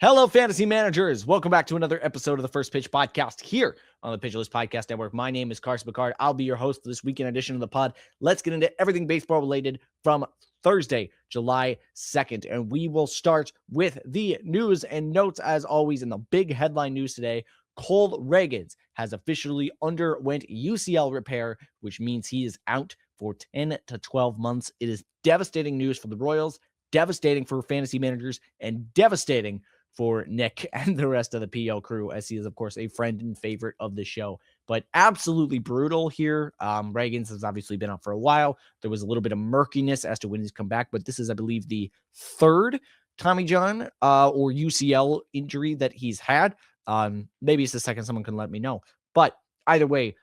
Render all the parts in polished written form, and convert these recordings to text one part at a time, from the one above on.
Hello, fantasy managers. Welcome back to another episode of the First Pitch Podcast here on the Pitch List Podcast Network. My name is Carson Picard. I'll be your host for this weekend edition of the pod. Let's get into everything baseball related from Thursday, July 2nd. And we will start with the news and notes as always. In the big headline news today, Cole Ragans has officially underwent UCL repair, which means he is out for 10 to 12 months. It is devastating news for the Royals, devastating for fantasy managers, and devastating for Nick and the rest of the PL crew, as he is, of course, a friend and favorite of the show. But absolutely brutal here. Ragans has obviously been out for a while. There was a little bit of murkiness as to when he's come back, but this is, I believe, the third Tommy John or UCL injury that he's had. Maybe it's the second. Someone can let me know. But either way,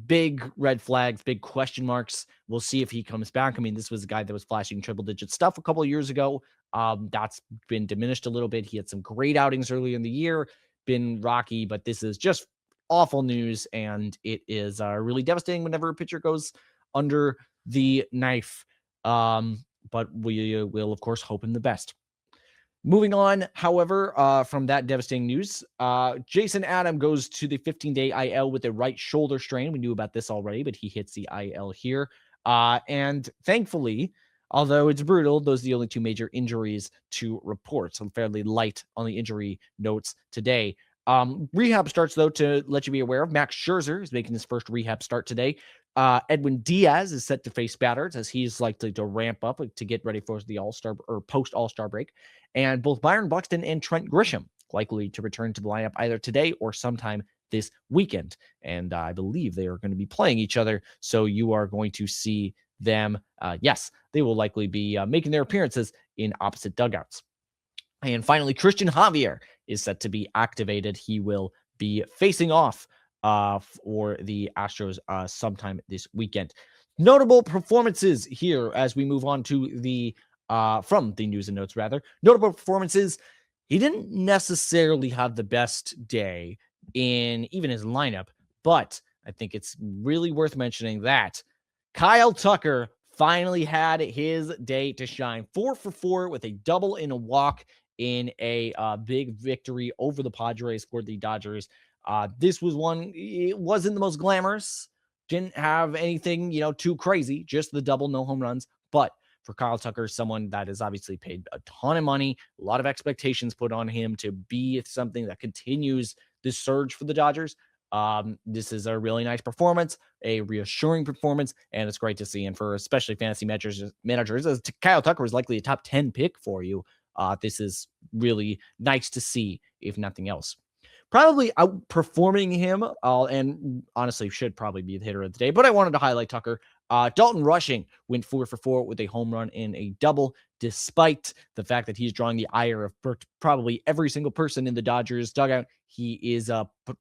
big red flags, big question marks. We'll see if he comes back. I mean, this was a guy that was flashing triple-digit stuff a couple of years ago. That's been diminished a little bit. He had some great outings early in the year, been rocky, but this is just awful news, and it is really devastating whenever a pitcher goes under the knife. But we will, of course, hope him the best. Moving on, however, from that devastating news, Jason Adam goes to the 15-day IL with a right shoulder strain. We knew about this already, but he hits the IL here. And thankfully, although it's brutal, those are the only two major injuries to report. So fairly light on the injury notes today. Rehab starts, though, to let you be aware of. Max Scherzer is making his first rehab start today. Edwin Diaz is set to face batters as he's likely to ramp up to get ready for the All-Star or post-All-Star break. And both Byron Buxton and Trent Grisham likely to return to the lineup either today or sometime this weekend. And I believe they are going to be playing each other. So you are going to see them. Yes, they will likely be making their appearances in opposite dugouts. And finally, Christian Javier is set to be activated. He will be facing off for the Astros sometime this weekend. Notable performances here as we move on to the from the news and notes, rather. Notable performances. He didn't necessarily have the best day in even his lineup, but I think it's really worth mentioning that Kyle Tucker finally had his day to shine. 4 for 4 with a double and a walk in a big victory over the Padres for the Dodgers. This was one, it wasn't the most glamorous, didn't have anything, too crazy, just the double, no home runs. But for Kyle Tucker, someone that is obviously paid a ton of money, a lot of expectations put on him to be something that continues this surge for the Dodgers. This is a really nice performance, a reassuring performance, and it's great to see. And for especially fantasy managers, as Kyle Tucker is likely a top 10 pick for you, this is really nice to see, if nothing else. Probably outperforming him, and honestly should probably be the hitter of the day, but I wanted to highlight Tucker. Dalton Rushing went 4 for 4 with a home run and a double, despite the fact that he's drawing the ire of probably every single person in the Dodgers dugout. He is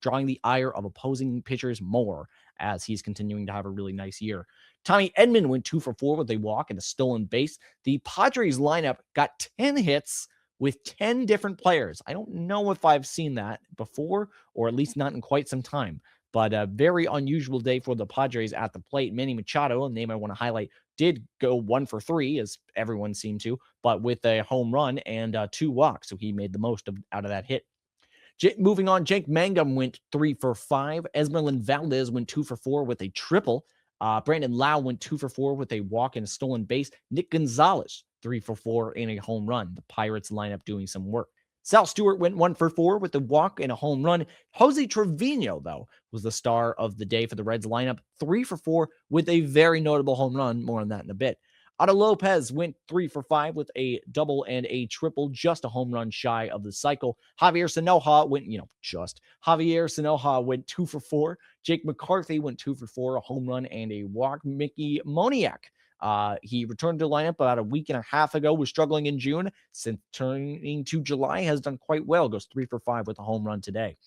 drawing the ire of opposing pitchers more as he's continuing to have a really nice year. Tommy Edman went 2 for 4 with a walk and a stolen base. The Padres lineup got 10 hits with 10 different players. I don't know if I've seen that before, or at least not in quite some time, but a very unusual day for the Padres at the plate. Manny Machado, a name I want to highlight, did go 1 for 3, as everyone seemed to, but with a home run and 2 walks, so he made the most out of that hit. Moving on, Jake Mangum went 3 for 5. Esmeralyn Valdez went 2 for 4 with a triple. Brandon Lau went 2 for 4 with a walk and a stolen base. Nick Gonzalez, 3 for 4 in a home run. The Pirates lineup doing some work. Sal Stewart went 1 for 4 with a walk and a home run. Jose Trevino, though, was the star of the day for the Reds lineup. 3 for 4 with a very notable home run. More on that in a bit. Otto Lopez went 3 for 5 with a double and a triple, just a home run shy of the cycle. Javier Sanoja went 2 for 4. Jake McCarthy went 2 for 4, a home run and a walk. Mickey Moniak, he returned to the lineup about a week and a half ago, was struggling in June. Since turning to July, has done quite well, goes 3 for 5 with a home run today.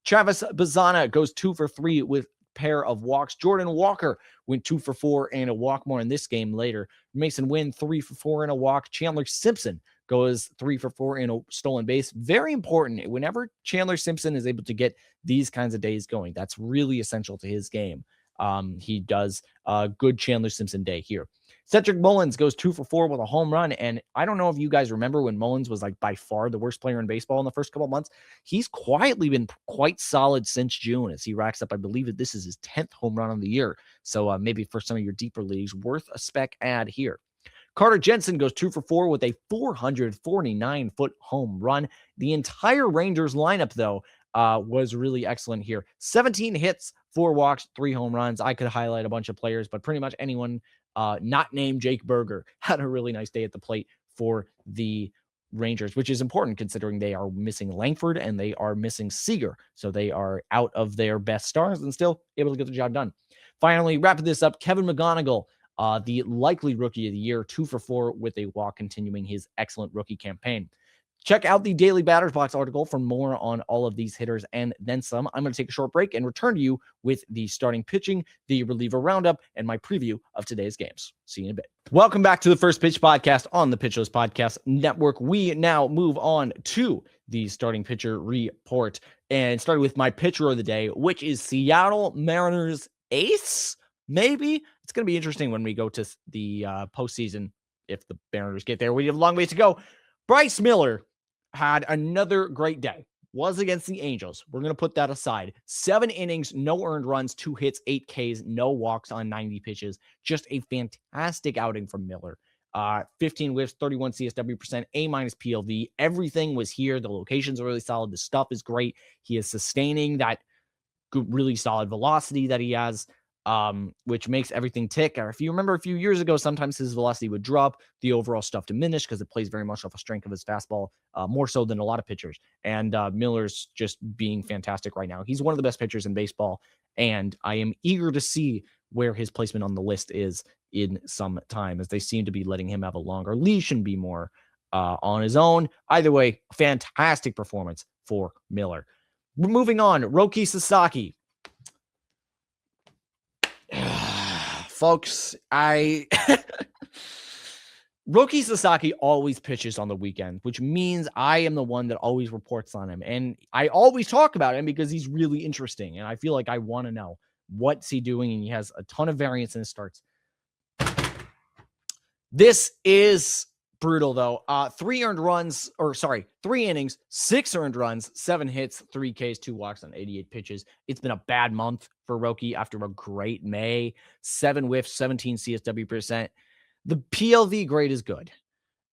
Travis Bazana goes 2 for 3 with pair of walks. Jordan Walker went 2 for 4 and a walk. More in this game later. Mason Wynn 3 for 4 and a walk. Chandler Simpson goes 3 for 4 and a stolen base. Very important. Whenever Chandler Simpson is able to get these kinds of days going, that's really essential to his game. He does a good Chandler Simpson day here. Cedric Mullins goes 2-for-4 with a home run. And I don't know if you guys remember when Mullins was like by far the worst player in baseball in the first couple of months. He's quietly been quite solid since June as he racks up, I believe that this is his 10th home run of the year. So maybe for some of your deeper leagues, worth a spec ad here. Carter Jensen goes 2-for-4 with a 449-foot home run. The entire Rangers lineup, though, was really excellent here. 17 hits, 4 walks, 3 home runs. I could highlight a bunch of players, but pretty much anyone not named Jake Berger had a really nice day at the plate for the Rangers, which is important considering they are missing Langford and they are missing Seager. So they are out of their best stars and still able to get the job done. Finally, wrapping this up, Kevin McGonigal, the likely rookie of the year, 2-for-4 with a walk, continuing his excellent rookie campaign. Check out the Daily Batters Box article for more on all of these hitters and then some. I'm going to take a short break and return to you with the starting pitching, the reliever roundup, and my preview of today's games. See you in a bit. Welcome back to the First Pitch Podcast on the Pitch List Podcast Network. We now move on to the starting pitcher report and starting with my pitcher of the day, which is Seattle Mariners ace. Maybe it's going to be interesting when we go to the postseason if the Mariners get there. We have a long ways to go. Bryce Miller had another great day. Was against the Angels. We're going to put that aside. 7 innings, no earned runs, 2 hits, 8 Ks, no walks on 90 pitches. Just a fantastic outing from Miller. 15 whiffs, 31 CSW percent, A- PLV. Everything was here. The locations are really solid. The stuff is great. He is sustaining that good, really solid velocity that he has, which makes everything tick. Or if you remember a few years ago, sometimes his velocity would drop, the overall stuff diminished because it plays very much off the strength of his fastball, more so than a lot of pitchers. And Miller's just being fantastic right now. He's one of the best pitchers in baseball, and I am eager to see where his placement on the list is in some time, as they seem to be letting him have a longer leash and be more on his own. Either way, fantastic performance for Miller. Moving on, Roki Sasaki. Folks, Roki Sasaki always pitches on the weekend, which means I am the one that always reports on him. And I always talk about him because he's really interesting. And I feel like I want to know what's he doing. And he has a ton of variance in his starts. This is brutal, though. 3 innings, 6 earned runs, 7 hits, 3 Ks, 2 walks on 88 pitches. It's been a bad month for Roki after a great May. 7 whiffs, 17 CSW percent. The PLV grade is good.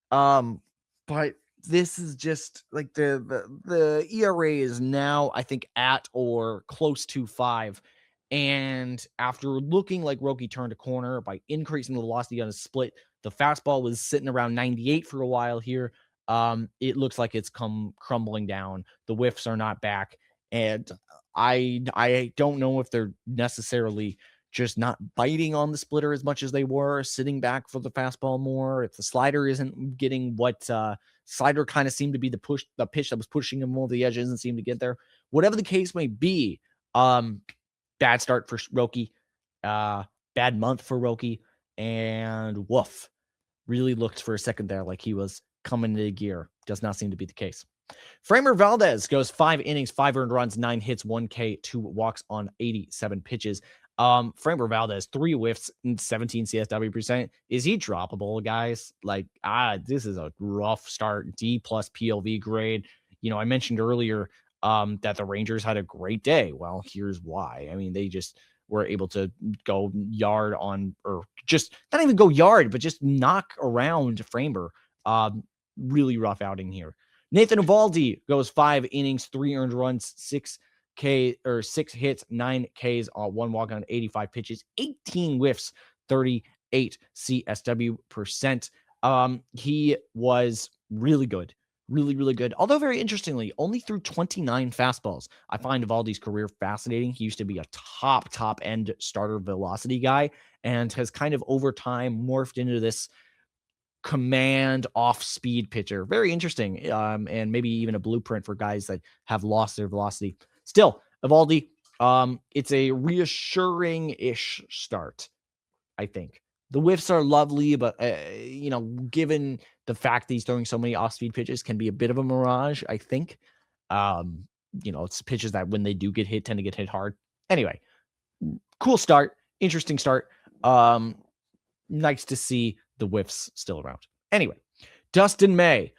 But this is just like the ERA is now, I think, at or close to 5. And after looking like Roki turned a corner by increasing the velocity on his split, the fastball was sitting around 98 for a while here. It looks like it's come crumbling down. The whiffs are not back. And I don't know if they're necessarily just not biting on the splitter as much as they were, sitting back for the fastball more. If the slider isn't getting what slider kind of seemed to be the pitch that was pushing him over the edge doesn't seem to get there. Whatever the case may be, bad start for Roki, bad month for Roki, and woof. Really looked for a second there like he was coming into gear. Does not seem to be the case. Framber Valdez goes 5 innings, 5 earned runs, 9 hits, 1 K, 2 walks on 87 pitches. Framber Valdez, 3 whiffs and 17 CSW percent. Is he droppable, guys? Like, this is a rough start. D+ PLV grade. You know, I mentioned earlier that the Rangers had a great day. Well, here's why. I mean, they just were able to go yard on, or just not even go yard, but just knock around Framber. Really rough outing here. Nathan Eovaldi goes 5 innings, 3 earned runs, 6 hits, 9 Ks, 1 walk on 85 pitches, 18 whiffs, 38 CSW percent. He was really good. Really, really good. Although very interestingly, only threw 29 fastballs. I find Eovaldi's career fascinating. He used to be a top end starter velocity guy and has kind of over time morphed into this command off-speed pitcher. Very interesting. And maybe even a blueprint for guys that have lost their velocity. Still, Eovaldi, it's a reassuring-ish start, I think. The whiffs are lovely, but, given the fact that he's throwing so many off-speed pitches can be a bit of a mirage, I think. It's pitches that when they do get hit, tend to get hit hard. Anyway, cool start. Interesting start. nice to see the whiffs still around. Anyway, Dustin May.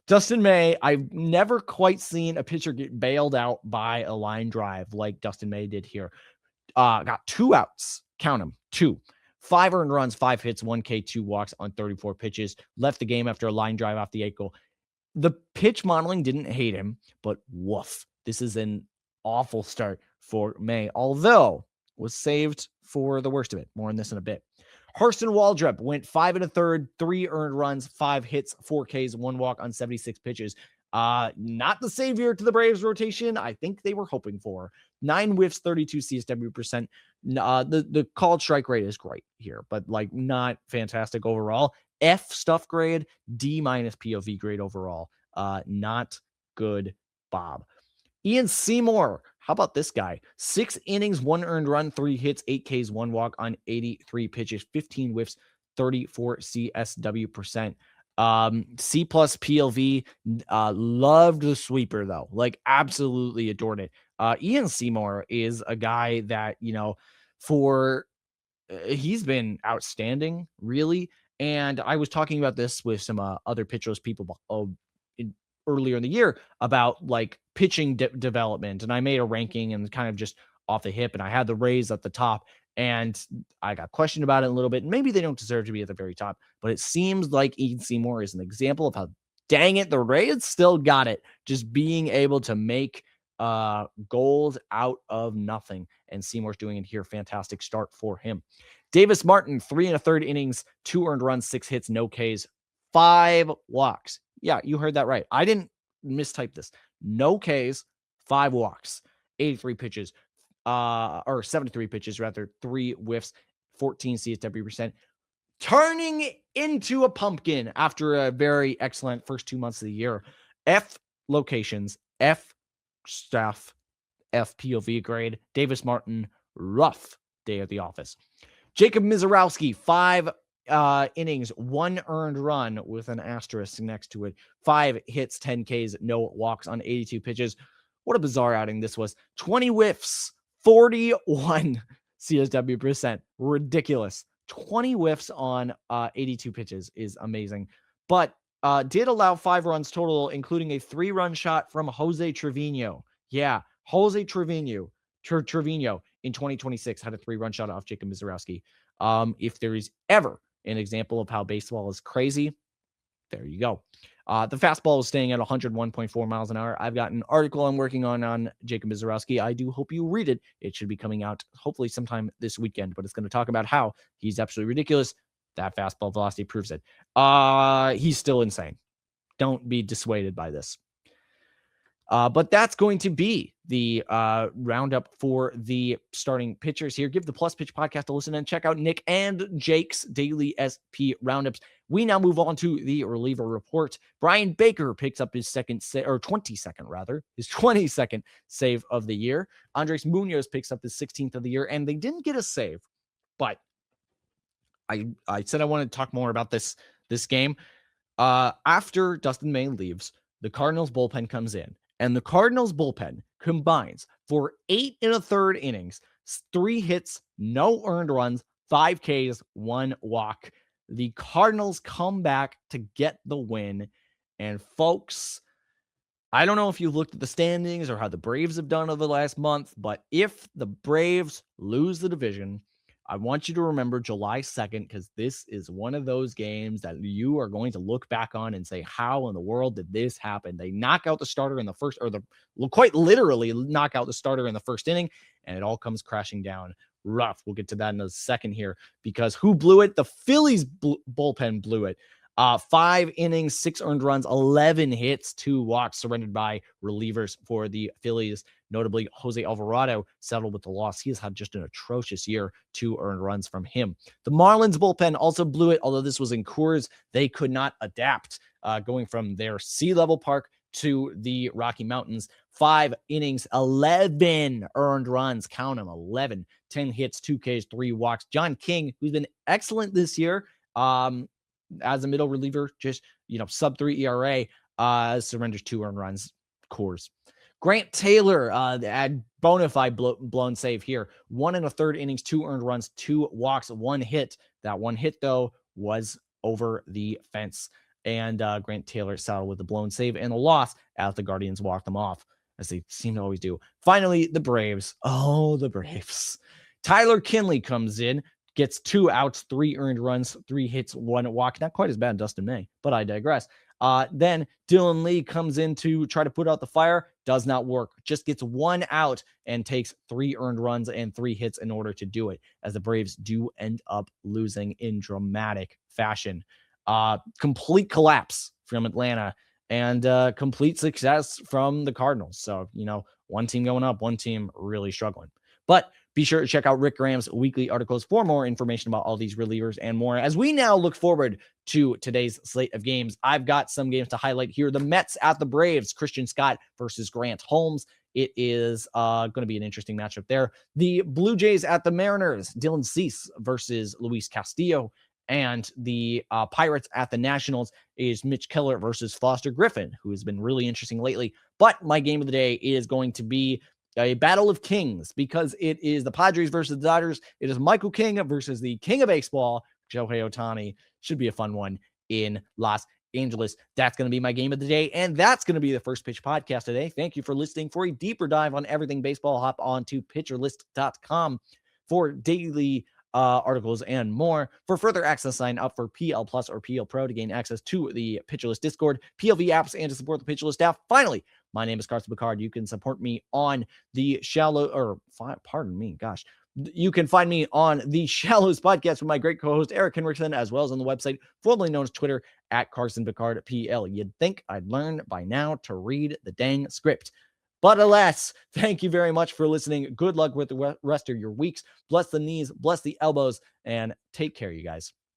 Dustin May, I've never quite seen a pitcher get bailed out by a line drive like Dustin May did here. Got 2 outs. Count them. 2. 5 earned runs, 5 hits, 1 K, 2 walks on 34 pitches. Left the game after a line drive off the ankle. The pitch modeling didn't hate him, but woof. This is an awful start for May, although was saved for the worst of it. More on this in a bit. Hurston Waldrep went 5 1/3, 3 earned runs, 5 hits, 4 Ks, 1 walk on 76 pitches. Not the savior to the Braves rotation I think they were hoping for. 9 whiffs, 32 CSW percent. The called strike rate is great here, but like not fantastic overall. F stuff grade, D- POV grade overall. Not good, Bob. Ian Seymour, how about this guy? 6 innings, 1 earned run, 3 hits, 8 Ks, 1 walk on 83 pitches, 15 whiffs, 34 CSW percent. C plus PLV. Loved the sweeper though, like absolutely adored it. Ian Seymour is a guy that, he's been outstanding, really. And I was talking about this with some other pitchers people earlier in the year about like pitching development. And I made a ranking and kind of just off the hip, and I had the Rays at the top, and I got questioned about it a little bit. And maybe they don't deserve to be at the very top, but it seems like Ian Seymour is an example of how, dang it, the Rays still got it. Just being able to make goals out of nothing. And Seymour's doing it here. Fantastic start for him. Davis Martin, 3 1/3 innings, 2 earned runs, 6 hits, no Ks, 5 walks. Yeah, you heard that right. I didn't mistype this. No Ks, 5 walks, 83 pitches, or 73 pitches rather, 3 whiffs, 14 CSW percent. Turning into a pumpkin after a very excellent first 2 months of the year. F locations, F staff, F POV grade. Davis Martin, rough day at the office. Jacob Mizorowski, 5 innings, 1 earned run with an asterisk next to it, 5 hits, 10 Ks, no walks on 82 pitches. What a bizarre outing this was. 20 whiffs, 41 CSW percent. Ridiculous. 20 whiffs on 82 pitches is amazing. But did allow 5 runs total, including a 3-run shot from Jose Trevino. Yeah, Jose Trevino in 2026 had a 3-run shot off Jacob Mizorowski. If there is ever an example of how baseball is crazy, there you go. The fastball is staying at 101.4 miles an hour. I've got an article I'm working on Jacob Mizorowski. I do hope you read it. It should be coming out hopefully sometime this weekend, but it's going to talk about how he's absolutely ridiculous. That fastball velocity proves it. He's still insane. Don't be dissuaded by this. But that's going to be the roundup for the starting pitchers here. Give the Plus Pitch podcast a listen and check out Nick and Jake's daily SP roundups. We now move on to the reliever report. Brian Baker picks up his 22nd save of the year. Andres Munoz picks up his 16th of the year, and they didn't get a save, but I said I wanted to talk more about this game. After Dustin May leaves, the Cardinals bullpen comes in. And the Cardinals bullpen combines for 8 1/3 innings, 3 hits, no earned runs, 5 Ks, 1 walk. The Cardinals come back to get the win. And folks, I don't know if you looked at the standings or how the Braves have done over the last month, but if the Braves lose the division, I want you to remember July 2nd, because this is one of those games that you are going to look back on and say, how in the world did this happen? They knock out the starter in the first, or quite literally knock out the starter in the first inning, and it all comes crashing down rough. We'll get to that in a second here, because who blew it? The Phillies bullpen blew it. 5 innings, 6 earned runs, 11 hits, 2 walks surrendered by relievers for the Phillies. Notably, Jose Alvarado settled with the loss. He has had just an atrocious year. 2 earned runs from him. The Marlins bullpen also blew it, although this was in Coors. They could not adapt, going from their sea-level park to the Rocky Mountains. 5 innings, 11 earned runs. Count them, 11. 10 hits, 2 Ks, 3 walks. John King, who's been excellent this year, as a middle reliever, just, sub 3 ERA, surrenders 2 earned runs. Coors. Grant Taylor, had bona fide blown save here. 1 1/3 innings, 2 earned runs, 2 walks, 1 hit. That 1 hit, though, was over the fence. And Grant Taylor saddled with the blown save and a loss as the Guardians walked them off, as they seem to always do. Finally, the Braves. Oh, the Braves. Tyler Kinley comes in, gets 2 outs, 3 earned runs, 3 hits, 1 walk. Not quite as bad as Dustin May, but I digress. Then Dylan Lee comes in to try to put out the fire. Does not work. Just gets 1 out and takes 3 earned runs and 3 hits in order to do it, as the Braves do end up losing in dramatic fashion. Complete collapse from Atlanta and complete success from the Cardinals. So, one team going up, one team really struggling. But be sure to check out Rick Graham's weekly articles for more information about all these relievers and more. As we now look forward to today's slate of games, I've got some games to highlight here. The Mets at the Braves, Christian Scott versus Grant Holmes. It is going to be an interesting matchup there. The Blue Jays at the Mariners, Dylan Cease versus Luis Castillo. And the Pirates at the Nationals is Mitch Keller versus Foster Griffin, who has been really interesting lately. But my game of the day is going to be a battle of kings, because it is the Padres versus the Dodgers. It is Michael King versus the king of baseball, Shohei Ohtani. Should be a fun one in Los Angeles. That's going to be my game of the day, and that's going to be the First Pitch podcast today. Thank you for listening. For a deeper dive on everything baseball, hop on to pitcherlist.com for daily articles and more. For further access, sign up for PL Plus or PL Pro to gain access to the Pitcher List Discord, PLV apps, and to support the Pitcher List staff. Finally, my name is Carson Picard. You can support me on the you can find me on the Shallows podcast with my great co-host Eric Henriksen, as well as on the website formerly known as Twitter at Carson Picard PL. You'd think I'd learn by now to read the dang script. But alas, thank you very much for listening. Good luck with the rest of your weeks. Bless the knees, bless the elbows, and take care, you guys.